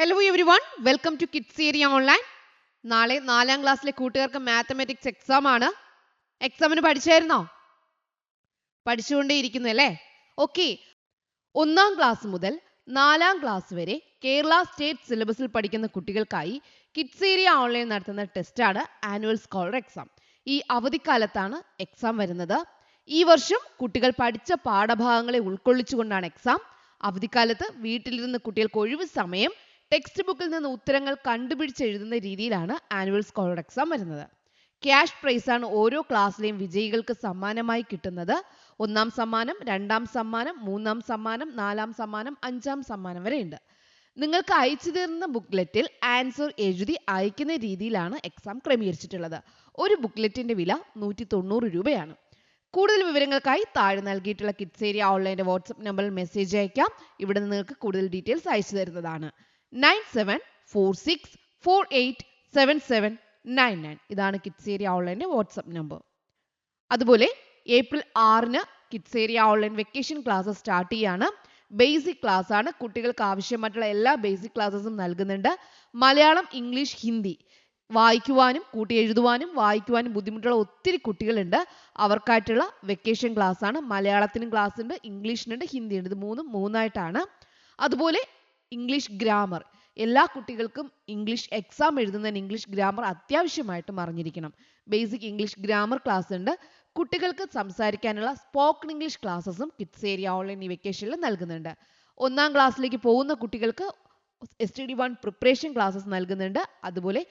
Hello everyone, welcome to Kids Area Online. നാളെ 4ാം ക്ലാസ്സിലെ കൂട്ടുകാർക്ക് മാത്തമാറ്റിക്സ് എക്സാം ആണ്. എക്സാമിന് പഠിച്ചായിരുന്നോ? പഠിച്ചുകൊണ്ടേയിരിക്കുന്നു അല്ലേ? ഓക്കെ. 1ാം ക്ലാസ് മുതൽ 4ാം ക്ലാസ് വരെ കേരള സ്റ്റേറ്റ് സിലബസിൽ പഠിക്കുന്ന കുട്ടികൾക്കായി കിഡ്സ് ഏരിയ ഓൺലൈൻ നടത്തുന്ന ടെസ്റ്റാണ് ആനുവൽ സ്കോളർ എക്സാം. ഈ അവധിക്കാലത്താണ് എക്സാം വരുന്നത്. ഈ വർഷം കുട്ടികൾ പഠിച്ച പാഠഭാഗങ്ങളെ ഉൾക്കൊള്ളിച്ചുകൊണ്ടാണ് എക്സാം. അവധിക്കാലത്ത് വീട്ടിലിരുന്ന് കുട്ടികൾക്ക് ഒഴിവ് സമയം ടെക്സ്റ്റ് ബുക്കിൽ നിന്ന് ഉത്തരങ്ങൾ കണ്ടുപിടിച്ച് എഴുതുന്ന രീതിയിലാണ് ആനുവൽ സ്കോളർ എക്സാം വരുന്നത്. ക്യാഷ് പ്രൈസ് ആണ് ഓരോ ക്ലാസ്സിലെയും വിജയികൾക്ക് സമ്മാനമായി കിട്ടുന്നത്. 1ാം സമ്മാനം, 2ാം സമ്മാനം, 3ാം സമ്മാനം, 4ാം സമ്മാനം, 5ാം സമ്മാനം വരെയുണ്ട്. നിങ്ങൾക്ക് അയച്ചു തരുന്ന ബുക്ക്ലെറ്റിൽ ആൻസർ എഴുതി അയക്കുന്ന രീതിയിലാണ് എക്സാം ക്രമീകരിച്ചിട്ടുള്ളത്. ഒരു ബുക്ക്ലെറ്റിന്റെ വില 190 രൂപയാണ്. കൂടുതൽ വിവരങ്ങൾക്കായി താഴെ നൽകിയിട്ടുള്ള കിഡ്സ് ഏരിയ ഓൺലൈൻ്റെ വാട്സ്ആപ്പ് നമ്പറിൽ മെസ്സേജ് അയക്കാം. ഇവിടെ നിങ്ങൾക്ക് കൂടുതൽ ഡീറ്റെയിൽസ് അയച്ചു തരുന്നതാണ്. 9746487799 ഇതാണ് കിഡ്സ് ഏരിയ ഓൺലൈൻ്റെ വാട്സ്ആപ്പ് നമ്പർ. അതുപോലെ ഏപ്രിൽ 6-ന് kids area online vacation classes start ചെയ്യാണ്. ബേസിക് ക്ലാസ് ആണ്. കുട്ടികൾക്ക് ആവശ്യമായിട്ടുള്ള എല്ലാ ബേസിക് ക്ലാസ്സസും നൽകുന്നുണ്ട്. മലയാളം, ഇംഗ്ലീഷ്, ഹിന്ദി വായിക്കുവാനും കൂട്ടി എഴുതുവാനും വായിക്കുവാനും ബുദ്ധിമുട്ടുള്ള ഒത്തിരി കുട്ടികളുണ്ട്. അവർക്കായിട്ടുള്ള വെക്കേഷൻ ക്ലാസ് ആണ്. മലയാളത്തിനും ക്ലാസ് ഉണ്ട്, ഇംഗ്ലീഷിനുണ്ട്, ഹിന്ദി ഉണ്ട്. ഇത് മൂന്നായിട്ടാണ്. അതുപോലെ ഇംഗ്ലീഷ് ഗ്രാമർ എല്ലാ കുട്ടികൾക്കും ഇംഗ്ലീഷ് എക്സാം എഴുതുന്നതിന് ഇംഗ്ലീഷ് ഗ്രാമർ അത്യാവശ്യമായിട്ടും അറിഞ്ഞിരിക്കണം. ബേസിക് ഇംഗ്ലീഷ് ഗ്രാമർ ക്ലാസ് ഉണ്ട്. കുട്ടികൾക്ക് സംസാരിക്കാനുള്ള സ്പോക്കൺ ഇംഗ്ലീഷ് ക്ലാസ്സസും കിഡ്സ് ഏരിയ ഓൺലൈൻ ഈ വെക്കേഷനിൽ നൽകുന്നുണ്ട്. 1ാം ക്ലാസ്സിലേക്ക് പോകുന്ന കുട്ടികൾക്ക് STD1 പ്രിപ്പറേഷൻ ക്ലാസ്സസ് നൽകുന്നുണ്ട്. അതുപോലെ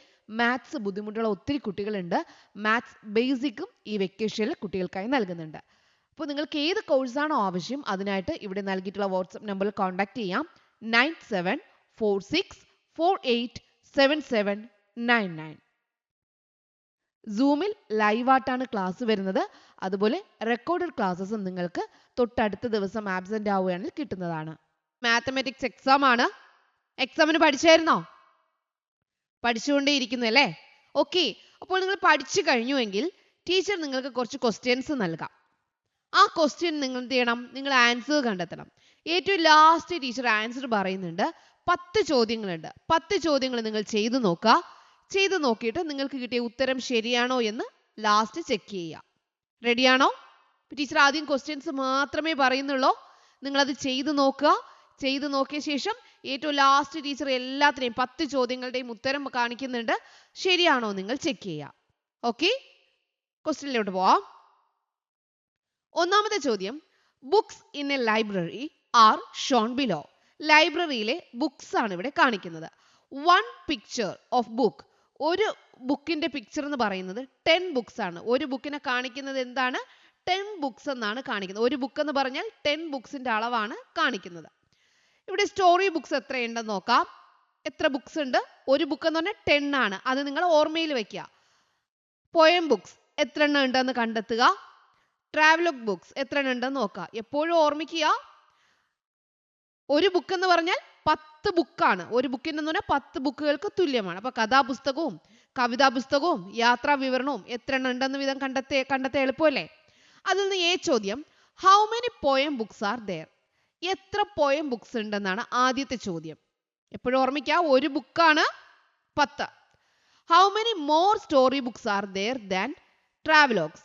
മാത്സ് ബുദ്ധിമുട്ടുള്ള ഒത്തിരി കുട്ടികളുണ്ട്. മാത്സ് ബേസിക്കും ഈ വെക്കേഷനിൽ കുട്ടികൾക്കായി നൽകുന്നുണ്ട്. അപ്പോൾ നിങ്ങൾക്ക് ഏത് കോഴ്സാണോ ആവശ്യം അതിനായിട്ട് ഇവിടെ നൽകിയിട്ടുള്ള വാട്സ്ആപ്പ് നമ്പറിൽ കോൺടാക്ട് ചെയ്യാം. 9746487799. സൂമിൽ ലൈവായിട്ടാണ് ക്ലാസ് വരുന്നത്. അതുപോലെ റെക്കോർഡഡ് ക്ലാസ്സസും നിങ്ങൾക്ക് തൊട്ടടുത്ത ദിവസം ആബ്സെന്റ് ആവുകയാണെങ്കിൽ കിട്ടുന്നതാണ്. മാത്തമാറ്റിക്സ് എക്സാം ആണ്. എക്സാമിന് പഠിച്ചായിരുന്നോ? പഠിച്ചുകൊണ്ടേയിരിക്കുന്നു അല്ലേ? ഓക്കെ. അപ്പോൾ നിങ്ങൾ പഠിച്ചു കഴിഞ്ഞുവെങ്കിൽ ടീച്ചർ നിങ്ങൾക്ക് കുറച്ച് ക്വസ്റ്റ്യൻസ് നൽകാം. ആ ക്വസ്റ്റ്യൻ നിങ്ങൾ എന്ത് ചെയ്യണം? നിങ്ങൾ ആൻസർ കണ്ടെത്തണം. ഏറ്റവും ലാസ്റ്റ് ടീച്ചർ ആൻസർ പറയുന്നുണ്ട്. 10 ചോദ്യങ്ങളുണ്ട്. 10 ചോദ്യങ്ങൾ നിങ്ങൾ ചെയ്തു നോക്കുക. ചെയ്തു നോക്കിയിട്ട് നിങ്ങൾക്ക് കിട്ടിയ ഉത്തരം ശരിയാണോ എന്ന് ലാസ്റ്റ് ചെക്ക് ചെയ്യുക. റെഡിയാണോ? ടീച്ചർ ആദ്യം ക്വസ്റ്റ്യൻസ് മാത്രമേ പറയുന്നുള്ളൂ. നിങ്ങളത് ചെയ്തു നോക്കുക. ചെയ്തു നോക്കിയ ശേഷം ഏറ്റവും ലാസ്റ്റ് ടീച്ചർ എല്ലാത്തിനെയും 10 ചോദ്യങ്ങളുടെയും ഉത്തരം കാണിക്കുന്നുണ്ട്. ശരിയാണോ നിങ്ങൾ ചെക്ക് ചെയ്യുക. ഓക്കെ, ക്വസ്റ്റ്യനിലോട്ട് പോവാം. 1ാമത്തെ ചോദ്യം, books in a library are shown below. ലൈബ്രറിയിലെ ബുക്സ് ആണ് ഇവിടെ കാണിക്കുന്നത്. 1 പിക്ചർ ഓഫ് ബുക്ക്, ഒരു ബുക്കിന്റെ പിക്ചർ എന്ന് പറയുന്നത് 10 ബുക്സ് ആണ്. ഒരു ബുക്കിനെ കാണിക്കുന്നത് എന്താണ്? 10 ബുക്സ് എന്നാണ് കാണിക്കുന്നത്. ഒരു ബുക്ക് എന്ന് പറഞ്ഞാൽ 10 ബുക്സിന്റെ അളവാണ് കാണിക്കുന്നത്. ഇവിടെ സ്റ്റോറി ബുക്സ് എത്രയുണ്ടെന്ന് നോക്കാം. എത്ര ബുക്സ് ഉണ്ട്? ഒരു ബുക്ക് എന്ന് പറഞ്ഞാൽ 10 ആണ്. അത് നിങ്ങൾ ഓർമ്മയിൽ വെക്കുക. പോയം ബുക്സ് എത്ര എണ്ണം ഉണ്ടെന്ന് കണ്ടെത്തുക. ട്രാവലോഗ് ബുക്സ് എത്ര എണ്ണം ഉണ്ടെന്ന് നോക്കുക. എപ്പോഴും ഓർമ്മിക്കുക, ഒരു ബുക്ക് എന്ന് പറഞ്ഞാൽ 10 ബുക്കാണ്. ഒരു ബുക്കിന് എന്ന് പറഞ്ഞാൽ 10 ബുക്കുകൾക്ക് തുല്യമാണ്. അപ്പൊ കഥാപുസ്തകവും കവിതാ പുസ്തകവും യാത്രാ വിവരണവും എത്ര എണ്ണം ഉണ്ടെന്ന് വിധം കണ്ടെത്ത എളുപ്പമല്ലേ? അതിൽ നിന്ന് ചോദ്യം, how many poem books are there? എത്ര പോയം ബുക്സ് ഉണ്ടെന്നാണ് ആദ്യത്തെ ചോദ്യം. എപ്പോഴും ഓർമ്മിക്കുക, ഒരു ബുക്കാണ് 10. How many more story books are there than travelogues?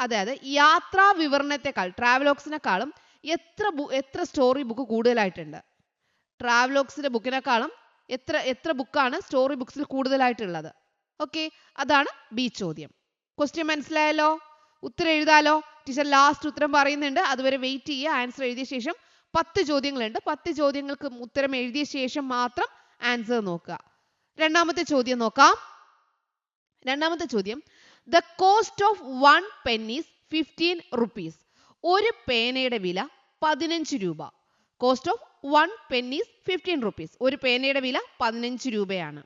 അതായത് യാത്രാ വിവരണത്തെക്കാൾ ട്രാവലോഗ്സിനെക്കാളും എത്ര സ്റ്റോറി ബുക്ക് കൂടുതലായിട്ടുണ്ട്? ട്രാവലോഗ്സിന്റെ ബുക്കിനെക്കാളും എത്ര ബുക്കാണ് സ്റ്റോറി ബുക്സിൽ കൂടുതലായിട്ടുള്ളത്? ഓക്കെ, അതാണ് ബി ചോദ്യം. ക്വസ്റ്റ്യൻ മനസ്സിലായല്ലോ? ഉത്തരം എഴുതാലോ? ടീച്ചർ ലാസ്റ്റ് ഉത്തരം പറയുന്നുണ്ട്. അതുവരെ വെയിറ്റ് ചെയ്യുക. ആൻസർ എഴുതിയ ശേഷം 10 ചോദ്യങ്ങളുണ്ട്. 10 ചോദ്യങ്ങൾക്ക് ഉത്തരം എഴുതിയ ശേഷം മാത്രം ആൻസർ നോക്കുക. 2ാമത്തെ ചോദ്യം നോക്കാം. 2ാമത്തെ ചോദ്യം, the cost of 1 pen is 15 rupees. ഒരു പേനയുടെ വില 15 രൂപ. Cost of 1 pen is 15 rupees. ഒരു പേനയുടെ വില 15 രൂപയാണ്.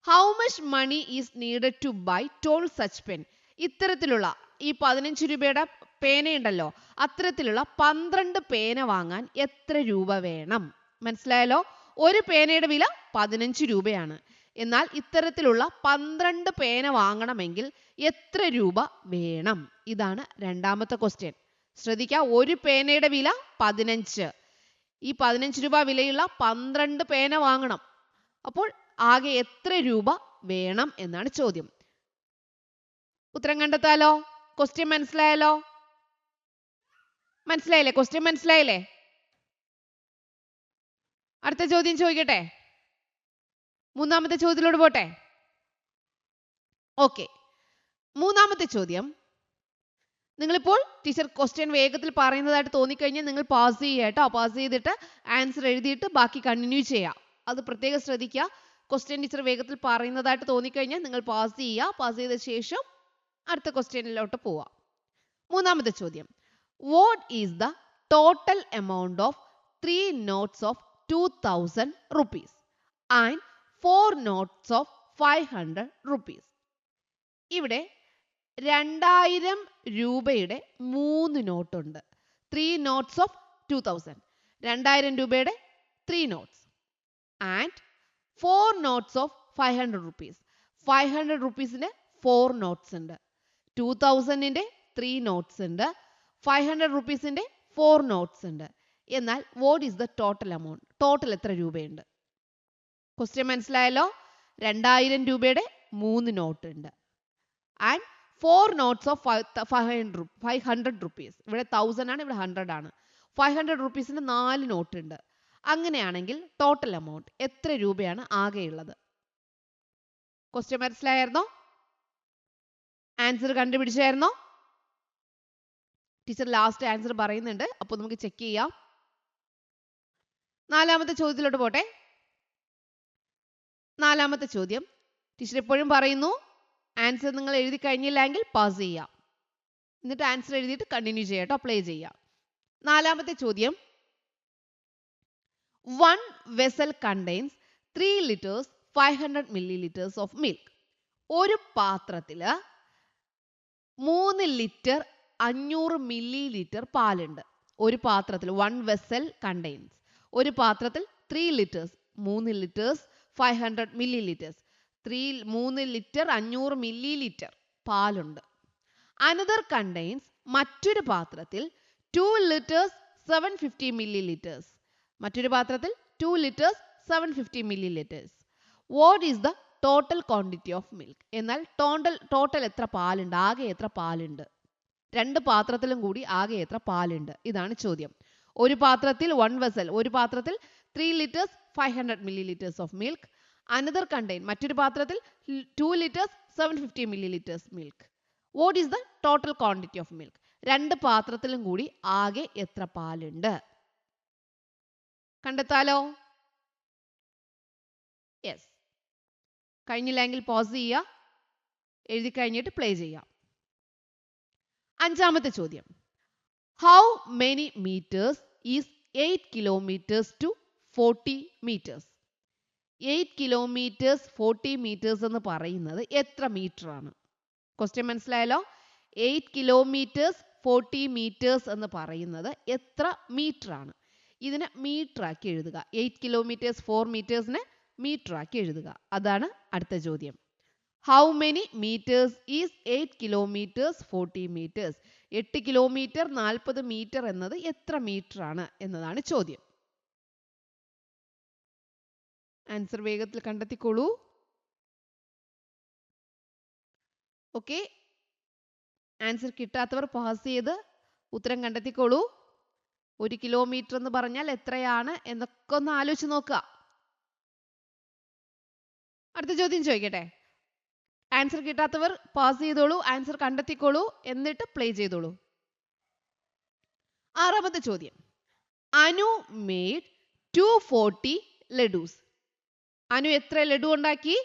How much money is needed to buy 12 such pen? ഇത്തരത്തിലുള്ള ഈ 15 രൂപയുടെ പേനയുണ്ടല്ലോ, അത്തരത്തിലുള്ള 12 പേന വാങ്ങാൻ എത്ര രൂപ വേണം? മനസ്സിലായല്ലോ? ഒരു പേനയുടെ വില 15 രൂപയാണ്. എന്നാൽ ഇത്തരത്തിലുള്ള 12 പേന വാങ്ങണമെങ്കിൽ എത്ര രൂപ വേണം? ഇതാണ് 2ാമത്തെ ക്വസ്റ്റ്യൻ. ശ്രദ്ധിക്കുക, ഒരു പേനയുടെ വില 15. ഈ 15 രൂപ വിലയുള്ള 12 പേന വാങ്ങണം. അപ്പോൾ ആകെ എത്ര രൂപ വേണം എന്നാണ് ചോദ്യം. ഉത്തരം കണ്ടെത്താലോ? ക്വസ്റ്റ്യൻ മനസ്സിലായല്ലോ? മനസ്സിലായില്ലേ? ക്വസ്റ്റ്യൻ മനസ്സിലായില്ലേ? അടുത്ത ചോദ്യം ചോദിക്കട്ടെ? മൂന്നാമത്തെ ചോദ്യത്തിലോട്ട് പോട്ടെ? ഓക്കെ, മൂന്നാമത്തെ ചോദ്യം. നിങ്ങളിപ്പോൾ ടീച്ചർ ക്വസ്റ്റ്യൻ വേഗത്തിൽ പറയുന്നതായിട്ട് തോന്നിക്കഴിഞ്ഞാൽ നിങ്ങൾ പാസ് ചെയ്യുക കേട്ടോ. പാസ് ചെയ്തിട്ട് ആൻസർ എഴുതിയിട്ട് ബാക്കി കണ്ടിന്യൂ ചെയ്യാം. അത് പ്രത്യേകം ശ്രദ്ധിക്കുക. ക്വസ്റ്റ്യൻ ടീച്ചർ വേഗത്തിൽ പറയുന്നതായിട്ട് തോന്നിക്കഴിഞ്ഞാൽ നിങ്ങൾ പാസ് ചെയ്യുക. പാസ് ചെയ്ത ശേഷം അടുത്ത ക്വസ്റ്റ്യനിലോട്ട് പോവാം. മൂന്നാമത്തെ ചോദ്യം. What is the total amount of 3 notes of 2000 rupees and 4 notes of 500 rupees? ഇവിടെ 2000 രൂപയുടെ 3 നോട്ടുണ്ട്. 3 നോട്ട്സ് ഓഫ് 2000. 2000 രൂപയുടെ 3 notes and 4 notes of 500 rupees. 500 rupeesന്റെ 4 notes ഉണ്ട്. 2000ന്റെ 3 നോട്ട്സ് ഉണ്ട്. 500 rupeesന്റെ 4 നോട്ട്സ് ഉണ്ട്. എന്നാൽ what is the total amount? Total എത്ര രൂപയുണ്ട്? ക്വസ്റ്റ്യൻ മനസ്സിലായല്ലോ? 2000 രൂപയുടെ 3 നോട്ട് ഉണ്ട് ആൻഡ് 4 നോട്ട്സ് ഓഫ് 500 rupees. ഇവിടെ 1000 ആണ്, ഇവിടെ 100 ആണ്. 500 rupeesന്റെ 4 നോട്ട് ഉണ്ട്. അങ്ങനെയാണെങ്കിൽ ടോട്ടൽ എമൗണ്ട് എത്ര രൂപയാണ് ആകെയുള്ളത്? ക്വസ്റ്റ്യൻ മനസ്സിലായിരുന്നോ? ആൻസർ കണ്ടുപിടിച്ചായിരുന്നോ? ടീച്ചർ ലാസ്റ്റ് ആൻസർ പറയുന്നുണ്ട്, അപ്പോൾ നമുക്ക് ചെക്ക് ചെയ്യാം. നാലാമത്തെ ചോദ്യത്തിലോട്ട് പോട്ടെ? നാലാമത്തെ ചോദ്യം. ടീച്ചർ എപ്പോഴും പറയുന്നു, ആൻസർ നിങ്ങൾ എഴുതി കഴിഞ്ഞില്ലെങ്കിൽ പാസ് ചെയ്യാം. എന്നിട്ട് ആൻസർ എഴുതിയിട്ട് കണ്ടിന്യൂ ചെയ്യാം കേട്ടോ, പ്ലേ ചെയ്യാം. നാലാമത്തെ ചോദ്യം. 1 vessel contains 3 liters 500 milliliters of milk. ഒരു പാത്രത്തിൽ 3 ലിറ്റർ 500 milliliter പാലുണ്ട്. ഒരു പാത്രത്തിൽ 1 vessel contains, ഒരു പാത്രത്തിൽ 3 liters 3 liters 500 milliliters 3 litre 500 milliliter പാലുണ്ട്. Another contains, മറ്റൊരു പാത്രത്തിൽ 2 liters 750 milliliters, മറ്റൊരു പാത്രത്തിൽ 2 liters 750 milliliters. What is the total quantity of milk? എന്നാൽ ടോട്ടൽ എത്ര പാലുണ്ട്? ആകെ എത്ര പാലുണ്ട്? രണ്ട് പാത്രത്തിലും കൂടി ആകെ എത്ര പാലുണ്ട്? ഇതാണ് ചോദ്യം. ഒരു പാത്രത്തിൽ 1 vessel, ഒരു പാത്രത്തിൽ 3 liters 500 milliliters of milk. Another contain, മറ്റൊരു പാത്രത്തിൽ 2 liters 750 milliliters milk. What is the total quantity of milk? രണ്ട് പാത്രത്തിലും കൂടി ആകെ എത്ര പാലുണ്ട്? കണ്ടെത്താലോ? യെസ്. കഴിഞ്ഞില്ലെങ്കിൽ പോസ് ചെയ്യുക, എഴുതി കഴിഞ്ഞിട്ട് പ്ലേ ചെയ്യാം. അഞ്ചാമത്തെ ചോദ്യം. How many meters is 8 kilometers to 40 meters? 8 kilometers 40 meters എന്ന് പറയുന്നത് എത്ര മീറ്റർ ആണ്? ക്വസ്റ്റ്യൻ മനസ്സിലായല്ലോ? 8 kilometers 40 meters എന്ന് പറയുന്നത് എത്ര മീറ്റർ ആണ്? ഇതിനെ മീറ്റർ ആക്കി എഴുതുക. 8 kilometers 4 metersനെ മീറ്റർ ആക്കി എഴുതുക. അതാണ് അടുത്ത ചോദ്യം. How many meters is 8 kilometers 40 meters? 8 kilometre 40 metre എന്നത് എത്ര മീറ്റർ ആണ് എന്നതാണ് ചോദ്യം. ആൻസർ വേഗത്തിൽ കണ്ടെത്തിക്കോളൂ. ഓക്കെ, ആൻസർ കിട്ടാത്തവർ പാസ് ചെയ്ത് ഉത്തരം കണ്ടെത്തിക്കോളൂ. 1 കിലോമീറ്റർ എന്ന് പറഞ്ഞാൽ എത്രയാണ് എന്നൊക്കെ ഒന്ന് ആലോചിച്ച് നോക്കുക. അടുത്ത ചോദ്യം ചോദിക്കട്ടെ? ആൻസർ കിട്ടാത്തവർ പാസ് ചെയ്തോളൂ, ആൻസർ കണ്ടെത്തിക്കോളൂ, എന്നിട്ട് പ്ലേ ചെയ്തോളൂ. ആറാമത്തെ ചോദ്യം. Anu made 240 laddoos. അനു എത്ര ലഡു ഉണ്ടാക്കി?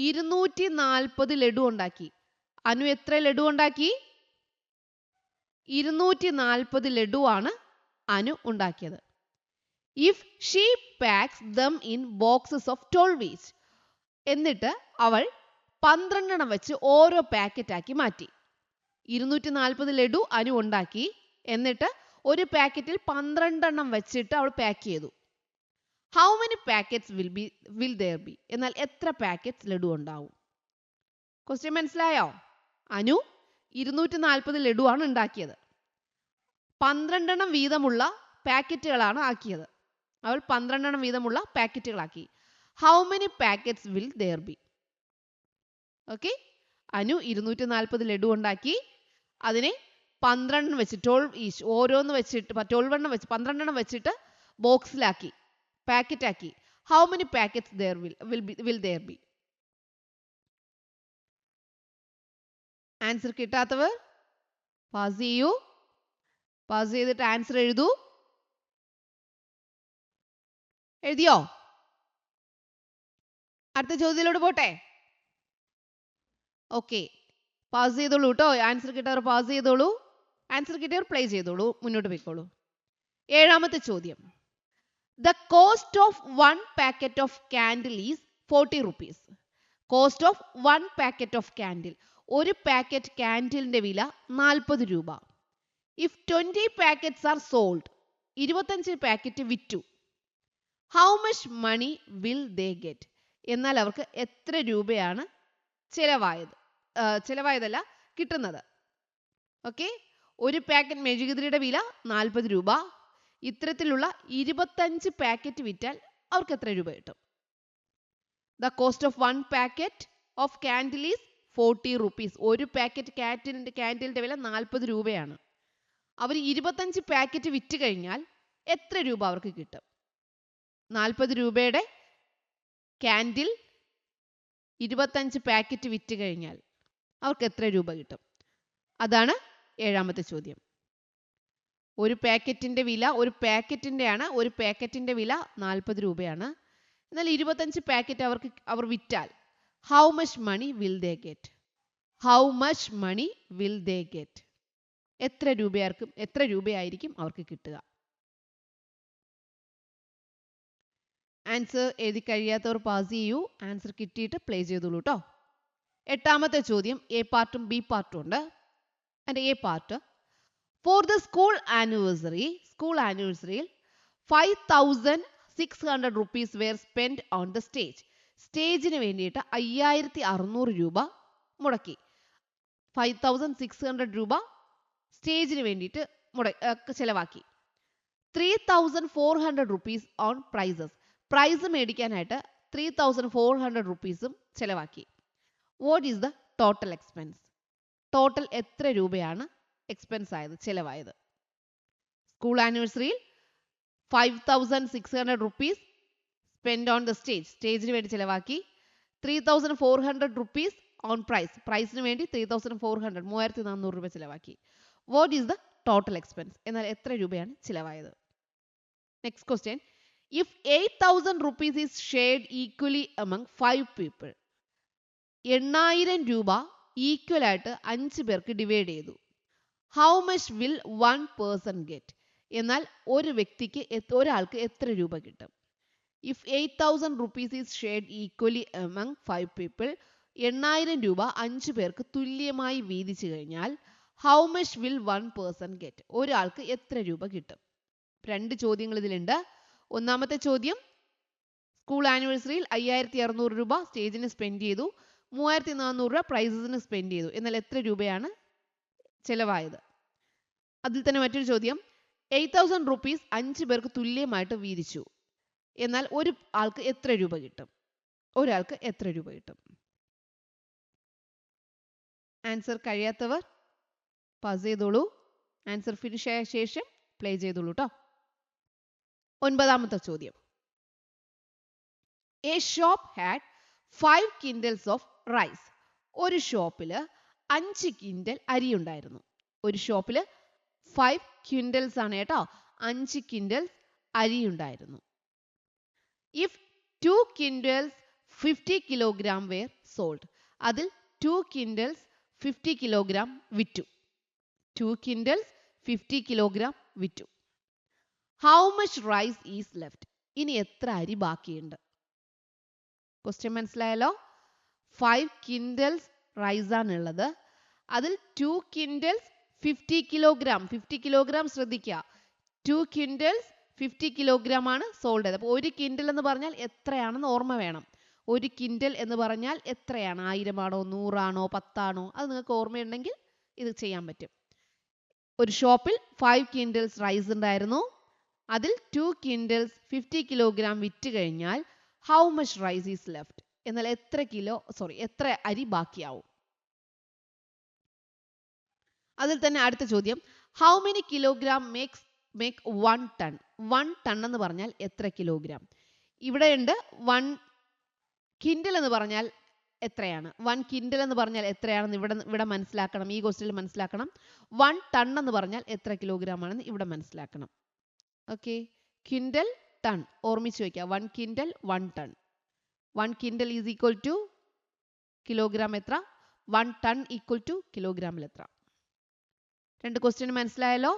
240 ലഡു ഉണ്ടാക്കി. അനു എത്ര ലഡു ഉണ്ടാക്കി? 240 ലഡു ആണ് അനു ഉണ്ടാക്കിയത്. If she packs them in boxes of 12 each, എന്നിട്ട് അവൾ 12 വെച്ച് ഓരോ പാക്കറ്റ് ആക്കി മാറ്റി. 240 ലഡു അനു ഉണ്ടാക്കി, എന്നിട്ട് ഒരു പാക്കറ്റിൽ 12 വെച്ചിട്ട് അവൾ പാക്ക് ചെയ്തു. How many packets will there be? എന്നാൽ എത്ര പാക്കറ്റ്സ് ലഡു ഉണ്ടാവും? ക്വസ്റ്റ്യൻ മനസ്സിലായോ? അനു 240 ലഡു ആണ് ഉണ്ടാക്കിയത്. 12 വീതമുള്ള പാക്കറ്റുകളാണ് ആക്കിയത്. അവൾ 12 വീതമുള്ള പാക്കറ്റുകളാക്കി. How many packets will there be? Okay. Anu 240 laddu ഉണ്ടാക്കി. അതിനെ 12 വെച്ച് 12 ഈച്ച് ഓരോന്ന് വെച്ചിട്ട് 12 വെച്ച് 12 വെച്ചിട്ട് ബോക്സിലാക്കി, പാക്കറ്റ് ആക്കി. How many packets there will there be? Answer കിട്ടാത്തവർ പാസ് ചെയ്യൂ. പാസ് ചെയ്തിട്ട് ആൻസർ എഴുതൂ. എഴുതിയോ? അടുത്ത ചോദ്യത്തിലോട്ട് പോട്ടെ. ഓക്കെ, പാസ് ചെയ്തോളൂ കേട്ടോ. ആൻസർ കിട്ടിയവർ പാസ് ചെയ്തോളൂ. ആൻസർ കിട്ടിയവർ പ്ലേ ചെയ്തോളൂ. മുന്നോട്ട് പോയിക്കോളൂ. 7ാമത്തെ ചോദ്യം. The cost of 1 packet of candle is 40 rupees. Cost of 1 packet of candle. ഒരു പാക്കറ്റ് കാൻഡിലിന്റെ വില 40 രൂപ. If 20 packets are sold, 25 packet വിറ്റു. How much money will they get? എന്നാൽ അവർക്ക് എത്ര രൂപയാണ് ചിലവായതല്ല കിട്ടുന്നത്. ഓക്കെ, ഒരു പാക്കറ്റ് മെഴുകുതിരിയുടെ വില 40 രൂപ. ഇത്തരത്തിലുള്ള 25 പാക്കറ്റ് വിറ്റാൽ അവർക്ക് എത്ര രൂപ കിട്ടും? The cost of 1 packet of candle is 40 rupees. ഒരു പാക്കറ്റ് കാൻഡിലിന്റെ വില 40 രൂപയാണ്. അവർ 25 പാക്കറ്റ് വിറ്റ് കഴിഞ്ഞാൽ എത്ര രൂപ അവർക്ക് കിട്ടും? 40 രൂപയുടെ കാൻഡിൽ 25 പാക്കറ്റ് വിറ്റ് കഴിഞ്ഞാൽ അവർക്ക് എത്ര രൂപ കിട്ടും? അതാണ് 7ാമത്തെ ചോദ്യം. ഒരു പാക്കറ്റിന്റെ വില ഒരു പാക്കറ്റിന്റെ വില 40 രൂപയാണ്. എന്നാൽ 25 പാക്കറ്റ് അവർ വിറ്റാൽ how much money will they get? How much money will they get? എത്ര രൂപയായിരിക്കും അവർക്ക് കിട്ടുക? ആൻസർ എഴുതി കഴിയാത്തവർ പാസ് ചെയ്യൂ. ആൻസർ കിട്ടിയിട്ട് പ്ലേ ചെയ്തോളൂ കേട്ടോ. 8ാമത്തെ ചോദ്യം എ പാർട്ടും ബി പാർട്ടും ഉണ്ട്. അതിന്റെ A part. For the school anniversary, 5,600 rupees were spent on the stage. സ്റ്റേജിന് വേണ്ടിയിട്ട് 5,600 രൂപ മുടക്കി. 5,600 രൂപ സ്റ്റേജിന് വേണ്ടിയിട്ട് ചെലവാക്കി. 3,400 rupees on prizes. പ്രൈസ് മേടിക്കാനായിട്ട് 3,400 rupeesഉം ചെലവാക്കി. What is the total expense? Total എത്ര രൂപയാണ് എക്സ്പെൻസ് ആയത്, ചെലവായത്? സ്കൂൾ ആനിവേഴ്സറിയിൽ 5,600 rupees സ്പെൻഡ് ഓൺ ദ സ്റ്റേജിന് വേണ്ടി ചെലവാക്കി. 3,400 rupees ഓൺ പ്രൈസിന് വേണ്ടി 3,400 രൂപ ചെലവാക്കി. What is the total expense? എന്നാൽ എത്ര രൂപയാണ് ചിലവായത്? Next question. If 8,000 rupees is shared equally among 5 people, 8,000 രൂപ ഈക്വൽ ആയിട്ട് 5 പേർക്ക് ഡിവൈഡ് ചെയ്തു. How much will one person get? എന്നാൽ ഒരാൾക്ക് എത്ര രൂപ കിട്ടും? If 8,000 rupees is shared equally among 5 people, 8,000 രൂപ 5 പേർക്ക് തുല്യമായി വീതിച്ചു കഴിഞ്ഞാൽ how much will one person get? ഒരാൾക്ക് എത്ര രൂപ കിട്ടും? 2 ചോദ്യങ്ങൾ ഇതിലുണ്ട്. 1ാമത്തെ ചോദ്യം, സ്കൂൾ ആനിവേഴ്സറിയിൽ 5,600 രൂപ സ്റ്റേജിന് സ്പെൻഡ് ചെയ്തു. 3,400 രൂപ പ്രൈസസിന് സ്പെൻഡ് ചെയ്തു. എന്നാൽ എത്ര രൂപയാണ് ചെലവായത്? അതിൽ തന്നെ മറ്റൊരു ചോദ്യം, 8,000 rupees 5 പേർക്ക് തുല്യമായിട്ട് വീതിച്ചു. എന്നാൽ ഒരാൾക്ക് എത്ര രൂപ കിട്ടും? ആൻസർ കഴിയാത്തവർ പാസ് ചെയ്തോളൂ. ആൻസർ ഫിനിഷ് ആയ ശേഷം പ്ലേ ചെയ്തോളൂ കേട്ടോ. 9ാമത്തെ ചോദ്യം. A shop had 5 quintals of rice. ഒരു ഷോപ്പിൽ 5 ക്വിൻ്റൽ അരി ഉണ്ടായിരുന്നു. ഒരു ഷോപ്പിൽ 5 quintals ആണ് കേട്ടോ, 5 quintals അരി ഉണ്ടായിരുന്നു. If 2 quintals 50 kilogram were sold, അതിൽ 2 quintals 50 kilogram വിറ്റു. 2 quintals 50 kilogram വിറ്റു. How much rice is left? ഇനി എത്ര അരി ബാക്കിയുണ്ട്? ക്വസ്റ്റ്യൻ മനസ്സിലായല്ലോ. 5 quintals റൈസ് ആണുള്ളത്. അതിൽ 2 quintals 50 kilogram. 50 kilogram ശ്രദ്ധിക്കുക. 2 quintals 50 kilogram ആണ് സോൾഡ് ചെയ്തത്. അപ്പോൾ 1 ക്വിൻ്റൽ എന്ന് പറഞ്ഞാൽ എത്രയാണെന്ന് ഓർമ്മ വേണം. 1 ക്വിൻ്റൽ എന്ന് പറഞ്ഞാൽ എത്രയാണ്? 1000 ആണോ 100 ആണോ 10 ആണോ? അത് നിങ്ങൾക്ക് ഓർമ്മയുണ്ടെങ്കിൽ ഇത് ചെയ്യാൻ പറ്റും. ഒരു ഷോപ്പിൽ 5 quintals റൈസ് ഉണ്ടായിരുന്നു. അതിൽ 2 quintals 50 kilogram വിറ്റ് കഴിഞ്ഞാൽ how much rice is left എന്നാൽ എത്ര അരി ബാക്കിയാവും. അതിൽ തന്നെ അടുത്ത ചോദ്യം, how many kilogram make 1 ton. 1 ton എന്ന് പറഞ്ഞാൽ എത്ര കിലോഗ്രാം? ഇവിടെയുണ്ട് 1 കിൻഡൽ എന്ന് പറഞ്ഞാൽ എത്രയാണ്. 1 കിൻഡൽ എന്ന് പറഞ്ഞാൽ എത്രയാണെന്ന് ഇവിടെ മനസ്സിലാക്കണം. ഈ ക്വസ്റ്റ്യനിൽ മനസ്സിലാക്കണം. 1 ടൺ എന്ന് പറഞ്ഞാൽ എത്ര കിലോഗ്രാം ആണെന്ന് ഇവിടെ മനസ്സിലാക്കണം. ഓക്കെ, കിൻഡൽ ടൺ ഓർമ്മിച്ച് വയ്ക്കുക. 1 quintal 1 ton. 1 quintal is equal to kilogram എത്ര, 1 ടൺ ഈക്വൽ ടു കിലോഗ്രാമിൽ എത്ര. രണ്ട് ക്വസ്റ്റ്യൻ മനസ്സിലായല്ലോ.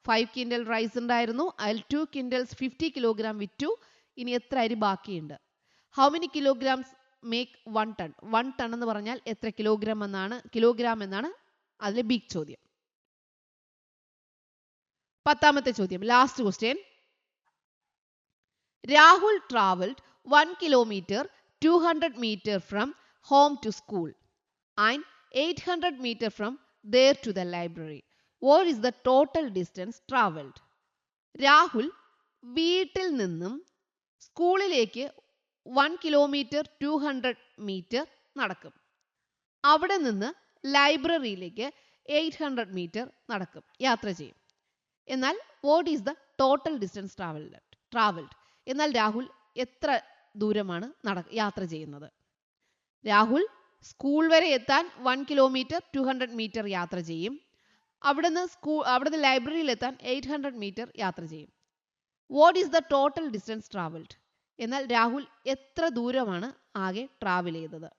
5 കിൻഡൽ റൈസ് ഉണ്ടായിരുന്നു, അതിൽ 2 കിൻഡൽസ് 50 കിലോഗ്രാം വിറ്റു. ഇനി എത്ര അരി ബാക്കിയുണ്ട്? How many kilograms make 1 ton. 1 ton എന്ന് പറഞ്ഞാൽ എത്ര കിലോഗ്രാം എന്നാണ് അതിലെ ബിഗ് ചോദ്യം. 10ാമത്തെ ചോദ്യം, last question. Rahul travelled 1 kilometer 200 meter from home to school and 800 meter from there to the library. What is the total distance traveled? Rahul വീട്ടിൽ നിന്നും സ്കൂളിലേക്ക് 1 kilometer 200 meter നടക്കും. അവിടെ നിന്ന് ലൈബ്രറിയിലേക്ക് 800 meter നടക്കും, യാത്ര ചെയ്യും. എന്നാൽ what is the total distance travelled എന്നാൽ രാഹുൽ എത്ര ദൂരമാണ് യാത്ര ചെയ്യുന്നത്? രാഹുൽ സ്കൂൾ വരെ എത്താൻ 1 kilometer 200 meter യാത്ര ചെയ്യും. അവിടുന്ന് ലൈബ്രറിയിൽ എത്താൻ 800 meter യാത്ര ചെയ്യും. What is the total distance travelled എന്നാൽ രാഹുൽ എത്ര ദൂരമാണ് ആകെ ട്രാവൽ ചെയ്തത്,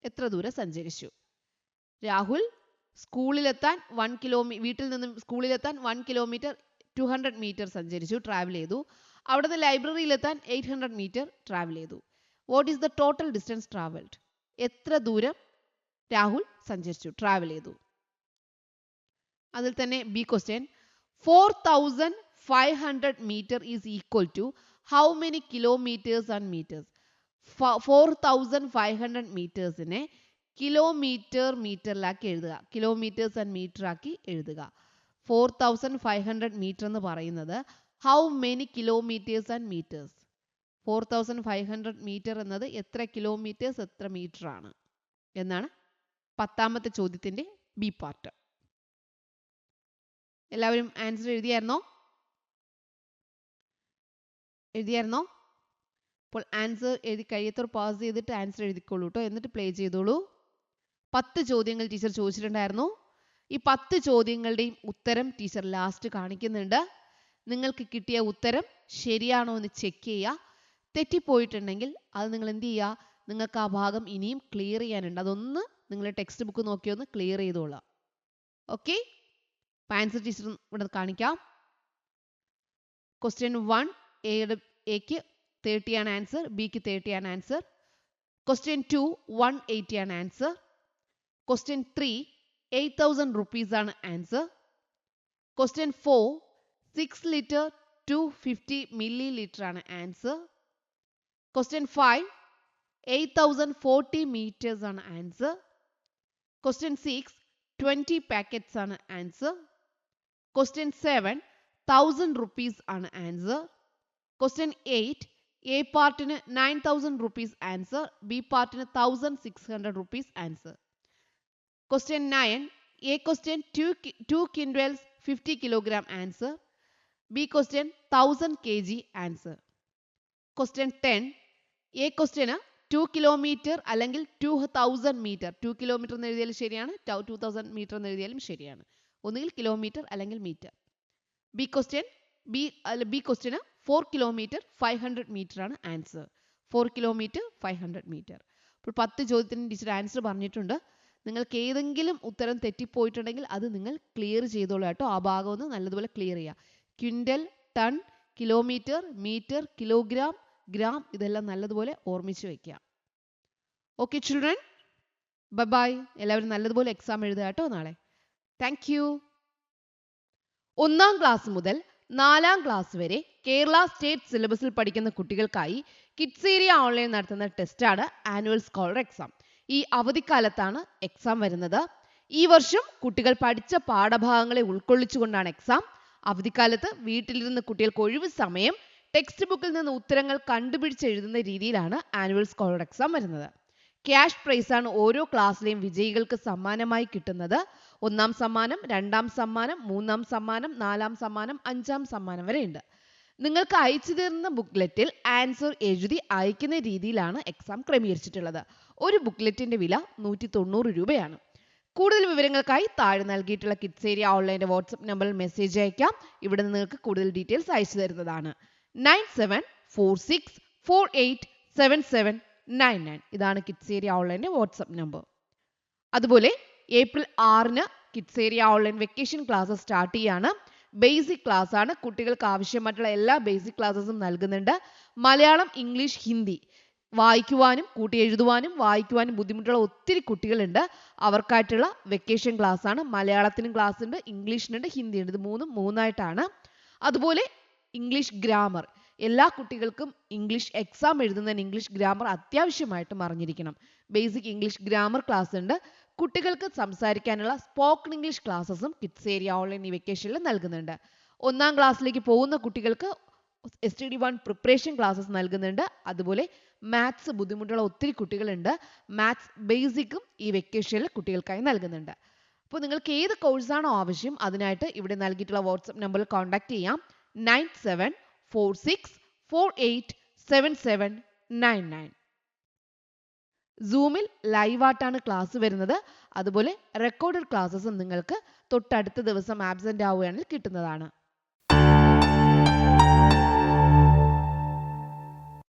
എത്ര ദൂരം സഞ്ചരിച്ചു? രാഹുൽ സ്കൂളിലെത്താൻ വീട്ടിൽ നിന്നും സ്കൂളിലെത്താൻ 1 kilometer 200 meter സഞ്ചരിച്ചു, ട്രാവൽ ചെയ്തു. അവിടുന്ന് ലൈബ്രറിയിലെത്താൻ 800 meter ട്രാവൽ ചെയ്തു. What is the total distance travelled? എത്ര ദൂരം രാഹുൽ സഞ്ചരിച്ചു, ട്രാവൽ ചെയ്തു? അതിൽ തന്നെ B question, 4500 meter is equal to how many kilometres and metres? 4500 മീറ്റേഴ്സിനെ മീറ്ററിലാക്കി എഴുതുക, കിലോമീറ്റേഴ്സ് ആൻഡ് മീറ്റർ ആക്കി എഴുതുക. 4500 meter എന്ന് പറയുന്നത് how many kilometres and metres. 4500 meter എന്നത് എത്ര കിലോമീറ്റേഴ്സ് എത്ര മീറ്റർ ആണ് എന്നാണ് 10ാമത്തെ ചോദ്യത്തിന്റെ ബി പാർട്ട്. എല്ലാവരും ആൻസർ എഴുതിയായിരുന്നോ? അപ്പോൾ ആൻസർ എഴുതി കഴിയത്തോട് പാസ് ചെയ്തിട്ട് ആൻസർ എഴുതിക്കോളൂ കേട്ടോ, എന്നിട്ട് പ്ലേ ചെയ്തോളൂ. 10 ചോദ്യങ്ങൾ ടീച്ചർ ചോദിച്ചിട്ടുണ്ടായിരുന്നു. ഈ 10 ചോദ്യങ്ങളുടെയും ഉത്തരം ടീച്ചർ ലാസ്റ്റ് കാണിക്കുന്നുണ്ട്. നിങ്ങൾക്ക് കിട്ടിയ ഉത്തരം ശരിയാണോ എന്ന് ചെക്ക് ചെയ്യുക. തെറ്റിപ്പോയിട്ടുണ്ടെങ്കിൽ അത് നിങ്ങൾ എന്ത് ചെയ്യുക, നിങ്ങൾക്ക് ആ ഭാഗം ഇനിയും ക്ലിയർ ചെയ്യാനുണ്ട്. അതൊന്ന് നിങ്ങൾ ടെക്സ്റ്റ് ബുക്ക് നോക്കി ഒന്ന് ക്ലിയർ ചെയ്തോളാം. ഓക്കെ, ആൻസർ ടീച്ചർ ഇവിടെ കാണിക്കാം. ക്വസ്റ്റ്യൻ 1 എക്ക് 30 ആണ് ആൻസർ, ബിക്ക് 30 ആണ് ആൻസർ. ക്വസ്റ്റ്യൻ 2 180 ആണ് ആൻസർ. ക്വസ്റ്റ്യൻ 3 8000 rupees ആണ് ആൻസർ. ക്വസ്റ്റ്യൻ 4 6 liter 250 milliliter ആണ് ആൻസർ. ക്വസ്റ്റ്യൻ 5 8040 meters ആണ് ആൻസർ. ക്വസ്റ്റ്യൻ 6 20 packets ആണ് ആൻസർ. ക്വസ്റ്റ്യൻ 7 1000 rupees ആണ് ആൻസർ. ക്വസ്റ്റ്യൻ 8 എ പാർട്ടിന് 9000 rupees ആൻസർ, ബി പാർട്ടിന് 1600 rupees answer. Question 9, A question 2 quintals 50 kilogram answer. B question 1000 kg answer. Question 10, A question 2 kilometer അല്ലെങ്കിൽ 2000 meter. 2 kilometer എന്ന് എഴുതിയാലും ശരിയാണ്, 2000 meter എന്ന് എഴുതിയാലും ശരിയാണ്. ഒന്നുകിൽ കിലോമീറ്റർ അല്ലെങ്കിൽ metre. B question 4 kilometer 500 meter ആണ് ആൻസർ. 4 kilometer 500 meter. അപ്പോൾ 10 ചോദ്യത്തിന് ടീച്ചർ ആൻസർ പറഞ്ഞിട്ടുണ്ട്. നിങ്ങൾക്ക് ഏതെങ്കിലും ഉത്തരം തെറ്റിപ്പോയിട്ടുണ്ടെങ്കിൽ അത് നിങ്ങൾ ക്ലിയർ ചെയ്തോളൂ കേട്ടോ. ആ ഭാഗം ഒന്ന് നല്ലതുപോലെ ക്ലിയർ ചെയ്യുക. Quintal, ton, kilometre, metre, kilogram, gram ഇതെല്ലാം നല്ലതുപോലെ ഓർമ്മിച്ച് വയ്ക്കുക. Okay children, bye bye. എല്ലാവരും നല്ലതുപോലെ എക്സാം എഴുതുക കേട്ടോ നാളെ. Thank you. 1ാം ക്ലാസ് മുതൽ 4ാം ക്ലാസ് വരെ കേരള സ്റ്റേറ്റ് സിലബസിൽ പഠിക്കുന്ന കുട്ടികൾക്കായി കിഡ്സ് ഏരിയ ഓൺലൈൻ നടത്തുന്ന ടെസ്റ്റാണ് ആനുവൽ സ്കോളർ എക്സാം. ഈ അവധിക്കാലത്താണ് എക്സാം വരുന്നത്. ഈ വർഷം കുട്ടികൾ പഠിച്ച പാഠഭാഗങ്ങളെ ഉൾക്കൊള്ളിച്ചുകൊണ്ടാണ് എക്സാം. അവധിക്കാലത്ത് വീട്ടിലിരുന്ന് കുട്ടികൾക്ക് ഒഴിവ് സമയം ടെക്സ്റ്റ് ബുക്കിൽ നിന്ന് ഉത്തരങ്ങൾ കണ്ടുപിടിച്ചെഴുതുന്ന രീതിയിലാണ് ആനുവൽ സ്കോളർ എക്സാം വരുന്നത്. ക്യാഷ് പ്രൈസ് ആണ് ഓരോ ക്ലാസ്സിലെയും വിജയികൾക്ക് സമ്മാനമായി കിട്ടുന്നത്. 1ാം സമ്മാനം, 2ാം സമ്മാനം, 3ാം സമ്മാനം, 4ാം സമ്മാനം, 5ാം സമ്മാനം വരെ ഉണ്ട്. നിങ്ങൾക്ക് അയച്ചു തരുന്ന ബുക്ക്ലെറ്റിൽ ആൻസർ എഴുതി അയക്കുന്ന രീതിയിലാണ് എക്സാം ക്രമീകരിച്ചിട്ടുള്ളത്. ഒരു ബുക്ക്ലെറ്റിന്റെ വില 190 രൂപയാണ്. കൂടുതൽ വിവരങ്ങൾക്കായി താഴെ നൽകിയിട്ടുള്ള കിഡ്സ് ഏരിയ ഓൺലൈൻ്റെ വാട്സ്ആപ്പ് നമ്പറിൽ മെസ്സേജ് അയക്കാം. ഇവിടെ നിങ്ങൾക്ക് കൂടുതൽ ഡീറ്റെയിൽസ് അയച്ചു തരുന്നതാണ്. 9746487799 ഇതാണ് കിഡ്സ് ഏരിയ ഓൺലൈൻ്റെ വാട്സ്ആപ്പ് നമ്പർ. അതുപോലെ ഏപ്രിൽ 6-ന് kids area online vacation class start ചെയ്യാണ്. ബേസിക് ക്ലാസ് ആണ്. കുട്ടികൾക്ക് ആവശ്യമായിട്ടുള്ള എല്ലാ ബേസിക് ക്ലാസ്സസും നൽകുന്നുണ്ട്. മലയാളം, ഇംഗ്ലീഷ്, ഹിന്ദി വായിക്കുവാനും കൂട്ടി എഴുതുവാനും വായിക്കുവാനും ബുദ്ധിമുട്ടുള്ള ഒത്തിരി കുട്ടികളുണ്ട്. അവർക്കായിട്ടുള്ള വെക്കേഷൻ ക്ലാസ് ആണ്. മലയാളത്തിനും ക്ലാസ് ഉണ്ട്, ഇംഗ്ലീഷിനുണ്ട്, ഹിന്ദി ഉണ്ട്. ഇത് മൂന്നായിട്ടാണ്. അതുപോലെ ഇംഗ്ലീഷ് ഗ്രാമർ എല്ലാ കുട്ടികൾക്കും ഇംഗ്ലീഷ് എക്സാം എഴുതുന്നതിന് ഇംഗ്ലീഷ് ഗ്രാമർ അത്യാവശ്യമായിട്ടും അറിഞ്ഞിരിക്കണം. ബേസിക് ഇംഗ്ലീഷ് ഗ്രാമർ ക്ലാസ് ഉണ്ട്. കുട്ടികൾക്ക് സംസാരിക്കാനുള്ള സ്പോക്കൺ ഇംഗ്ലീഷ് ക്ലാസ്സസും കിഡ്സ് ഏരിയ ഓൺലൈൻ ഈ വെക്കേഷനിൽ നൽകുന്നുണ്ട്. 1ാം ക്ലാസ്സിലേക്ക് പോകുന്ന കുട്ടികൾക്ക് STD1 പ്രിപ്പറേഷൻ ക്ലാസ്സസ് നൽകുന്നുണ്ട്. അതുപോലെ മാത്സ് ബുദ്ധിമുട്ടുള്ള ഒത്തിരി കുട്ടികളുണ്ട്. മാത്സ് ബേസിക്കും ഈ വെക്കേഷനിൽ കുട്ടികൾക്കായി നൽകുന്നുണ്ട്. അപ്പോൾ നിങ്ങൾക്ക് ഏത് കോഴ്സാണോ ആവശ്യം അതിനായിട്ട് ഇവിടെ നൽകിയിട്ടുള്ള വാട്സ്ആപ്പ് നമ്പറിൽ കോൺടാക്ട് ചെയ്യാം. 9746487799. സൂമിൽ ലൈവായിട്ടാണ് ക്ലാസ് വരുന്നത്. അതുപോലെ റെക്കോർഡഡ് ക്ലാസ്സസും നിങ്ങൾക്ക് തൊട്ടടുത്ത ദിവസം ആബ്സെന്റ് ആവുകയാണെങ്കിൽ കിട്ടുന്നതാണ്.